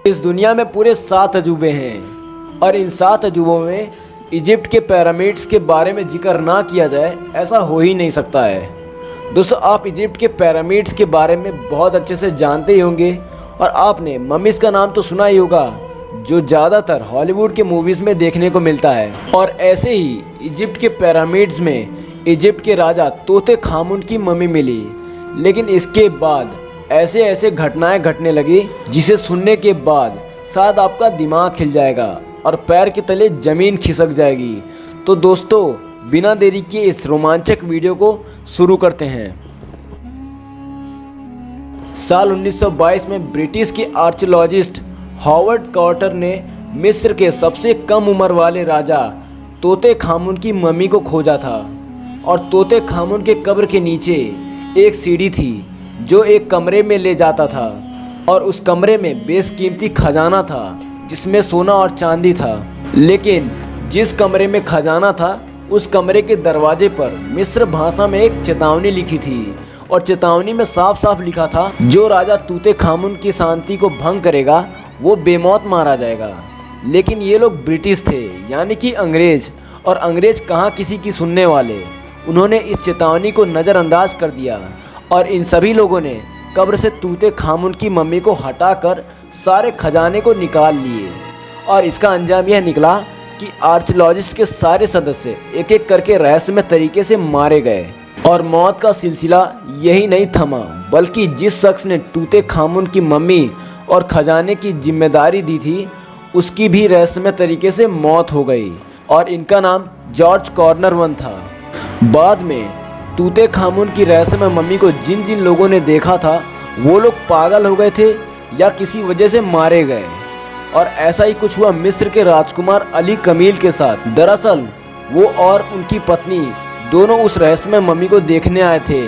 इस दुनिया में पूरे 7 अजूबे हैं और इन 7 अजूबों में इजिप्ट के पिरामिड्स के बारे में जिक्र ना किया जाए ऐसा हो ही नहीं सकता है। दोस्तों, आप इजिप्ट के पिरामिड्स के बारे में बहुत अच्छे से जानते ही होंगे और आपने मम्मीज़ का नाम तो सुना ही होगा, जो ज़्यादातर हॉलीवुड के मूवीज़ में देखने को मिलता है। और ऐसे ही इजिप्ट के पिरामिड्स में इजिप्ट के राजा तोते खामुन की मम्मी मिली, लेकिन इसके बाद ऐसे ऐसे घटनाएं घटने लगी जिसे सुनने के बाद शायद आपका दिमाग हिल जाएगा और पैर के तले ज़मीन खिसक जाएगी। तो दोस्तों, बिना देरी किए इस रोमांचक वीडियो को शुरू करते हैं। साल 1922 में ब्रिटिश के आर्कियोलॉजिस्ट हॉवर्ड कार्टर ने मिस्र के सबसे कम उम्र वाले राजा तोते खामुन की मम्मी को खोजा था। और तोते खामुन के कब्र के नीचे एक सीढ़ी थी जो एक कमरे में ले जाता था और उस कमरे में बेशकीमती खजाना था जिसमें सोना और चांदी था। लेकिन जिस कमरे में खजाना था उस कमरे के दरवाजे पर मिस्र भाषा में एक चेतावनी लिखी थी और चेतावनी में साफ साफ लिखा था, जो राजा तूते खामुन की शांति को भंग करेगा वो बेमौत मारा जाएगा। लेकिन ये लोग ब्रिटिश थे, यानी कि अंग्रेज, और अंग्रेज कहाँ किसी की सुनने वाले। उन्होंने इस चेतावनी को नज़रअंदाज कर दिया और इन सभी लोगों ने कब्र से तूते खामुन की मम्मी को हटाकर सारे खजाने को निकाल लिए। और इसका अंजाम यह निकला कि आर्कियोलॉजिस्ट के सारे सदस्य एक एक करके रहस्यमय तरीके से मारे गए। और मौत का सिलसिला यही नहीं थमा, बल्कि जिस शख्स ने तूते खामुन की मम्मी और खजाने की जिम्मेदारी दी थी उसकी भी रहस्यमय तरीके से मौत हो गई और इनका नाम जॉर्ज कॉर्नरवन था। बाद में तूते खामुन की रहस्यमय मम्मी को जिन जिन लोगों ने देखा था वो लोग पागल हो गए थे या किसी वजह से मारे गए। और ऐसा ही कुछ हुआ मिस्र के राजकुमार अली कमील के साथ। दरअसल वो और उनकी पत्नी दोनों उस रहस्यमय मम्मी को देखने आए थे,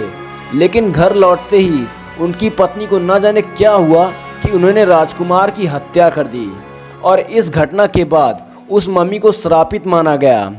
लेकिन घर लौटते ही उनकी पत्नी को न जाने क्या हुआ कि उन्होंने राजकुमार की हत्या कर दी। और इस घटना के बाद उस मम्मी को श्रापित माना गया।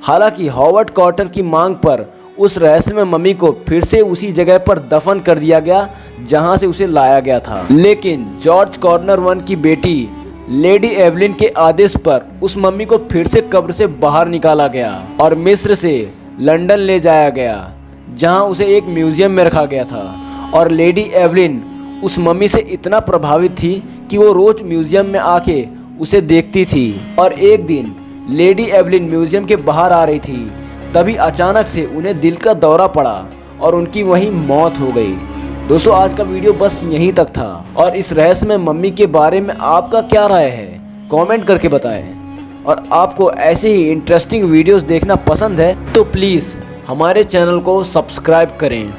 हालांकि हॉवर्ड कार्टर की मांग पर उस रहस्यमय मम्मी को फिर से उसी जगह पर दफन कर दिया गया जहां से उसे लाया गया था। लेकिन जॉर्ज कॉर्नरवन की बेटी लेडी एवलिन के आदेश पर उस मम्मी को फिर से कब्र से बाहर निकाला गया और मिस्र से लंदन ले जाया गया, जहां उसे एक म्यूजियम में रखा गया था। और लेडी एवलिन उस मम्मी से इतना प्रभावित थी कि वो रोज म्यूजियम में आके उसे देखती थी। और एक दिन लेडी एवलिन म्यूजियम के बाहर आ रही थी, तभी अचानक से उन्हें दिल का दौरा पड़ा और उनकी वहीं मौत हो गई। दोस्तों, आज का वीडियो बस यहीं तक था और इस रहस्य में मम्मी के बारे में आपका क्या राय है कमेंट करके बताएं। और आपको ऐसे ही इंटरेस्टिंग वीडियोस देखना पसंद है तो प्लीज़ हमारे चैनल को सब्सक्राइब करें।